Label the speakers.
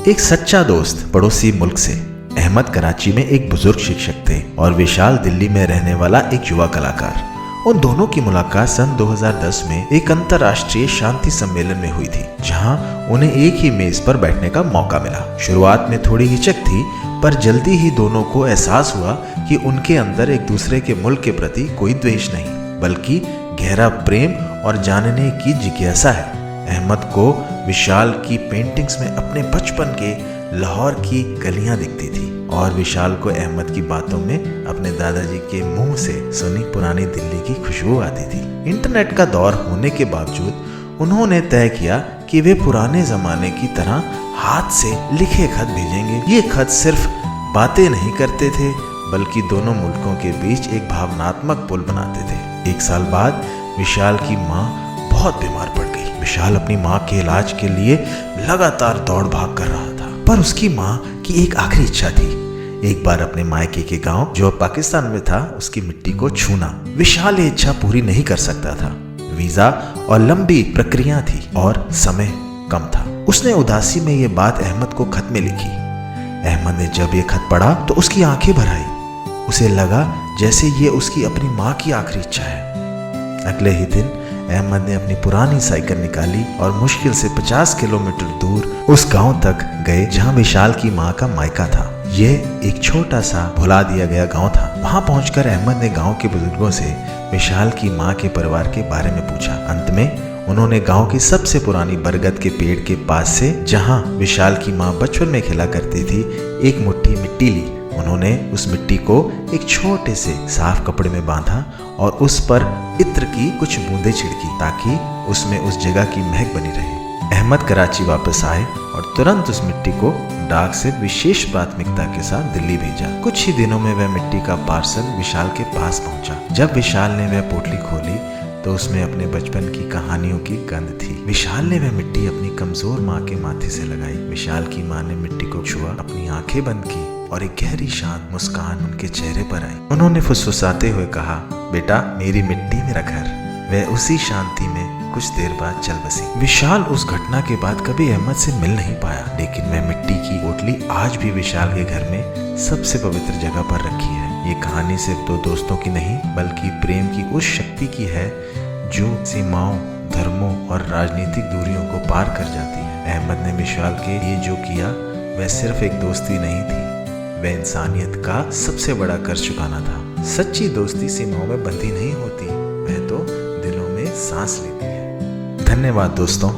Speaker 1: एक सच्चा दोस्त पड़ोसी मुल्क से। अहमद कराची में एक बुजुर्ग शिक्षक थे और विशाल दिल्ली में रहने वाला एक युवा कलाकार। उन दोनों की मुलाकात सन 2010 में एक अंतर्राष्ट्रीय शांति सम्मेलन में हुई थी, जहां उन्हें एक ही मेज पर बैठने का मौका मिला। शुरुआत में थोड़ी हिचक थी, पर जल्दी ही दोनों को एहसास हुआ कि उनके अंदर एक दूसरे के मुल्क के प्रति कोई द्वेष नहीं, बल्कि गहरा प्रेम और जानने की जिज्ञासा है। अहमद को विशाल की पेंटिंग्स में अपने बचपन के लाहौर की गलियां दिखती थी और विशाल को अहमद की बातों में अपने दादाजी के मुंह से सुनी पुरानी दिल्ली की खुशबू आती थी। इंटरनेट का दौर होने के बावजूद उन्होंने तय किया कि वे पुराने जमाने की तरह हाथ से लिखे खत भेजेंगे। ये खत सिर्फ बातें नहीं करते थे, बल्कि दोनों मुल्कों के बीच एक भावनात्मक पुल बनाते थे। 1 साल बाद विशाल की माँ बहुत बीमार पड़ गई। विशाल अपनी माँ के इलाज के लिए लगातार दौड़ भाग कर रहा था, पर उसकी माँ की एक आखिरी इच्छा थी, एक बार अपने मायके के गांव जो पाकिस्तान में था उसकी मिट्टी को छूना। विशाल ये इच्छा पूरी नहीं कर सकता था। वीजा और लंबी प्रक्रिया थी और समय कम था। उसने उदासी में ये बात अहमद को खत में लिखी। अहमद ने जब ये खत पढ़ा तो उसकी आंखें भर आई। उसे लगा जैसे ये उसकी अपनी माँ की आखिरी इच्छा है। अगले ही दिन अहमद ने अपनी पुरानी साइकिल निकाली और मुश्किल से 50 किलोमीटर दूर उस गांव तक गए जहां विशाल की मां का मायका था। यह एक छोटा सा भुला दिया गया गांव था। वहां पहुंचकर अहमद ने गांव के बुजुर्गों से विशाल की मां के परिवार के बारे में पूछा। अंत में उन्होंने गांव की सबसे पुरानी बरगद के पेड़ के पास से, जहां विशाल की मां बचपन में खेला करती थी, एक मुट्ठी मिट्टी ली। उन्होंने उस मिट्टी को एक छोटे से साफ कपड़े में बांधा और उस पर इत्र की कुछ बूंदें छिड़की ताकि उसमें उस जगह की महक बनी रहे। अहमद कराची वापस आए और तुरंत उस मिट्टी को डाक से विशेष प्राथमिकता के साथ दिल्ली भेजा। कुछ ही दिनों में वह मिट्टी का पार्सल विशाल के पास पहुंचा। जब विशाल ने वह पोटली खोली तो उसमें अपने बचपन की कहानियों की गंध थी। विशाल ने वह मिट्टी अपनी कमजोर माँ के माथे से लगाई। विशाल की माँ ने मिट्टी को छुआ, अपनी आंखें बंद की और एक गहरी शांत मुस्कान उनके चेहरे पर आई। उन्होंने फुसफुसाते हुए कहा, बेटा मेरी मिट्टी मेरा घर। वह उसी शांति में कुछ देर बाद चल बसी। विशाल उस घटना के बाद कभी अहमद से मिल नहीं पाया, लेकिन वह मिट्टी की पोटली आज भी विशाल के घर में सबसे पवित्र जगह पर रखी है। ये कहानी सिर्फ 2 दोस्तों की नहीं, बल्कि प्रेम की उस शक्ति की है जो सीमाओं, धर्मों और राजनीतिक दूरियों को पार कर जाती है। अहमद ने विशाल के लिए जो किया वह सिर्फ एक दोस्ती नहीं थी, वह इंसानियत का सबसे बड़ा कर्ज चुकाना था। सच्ची दोस्ती सीमाओं में बंधी नहीं होती, वह तो दिलों में सांस लेती है। धन्यवाद दोस्तों।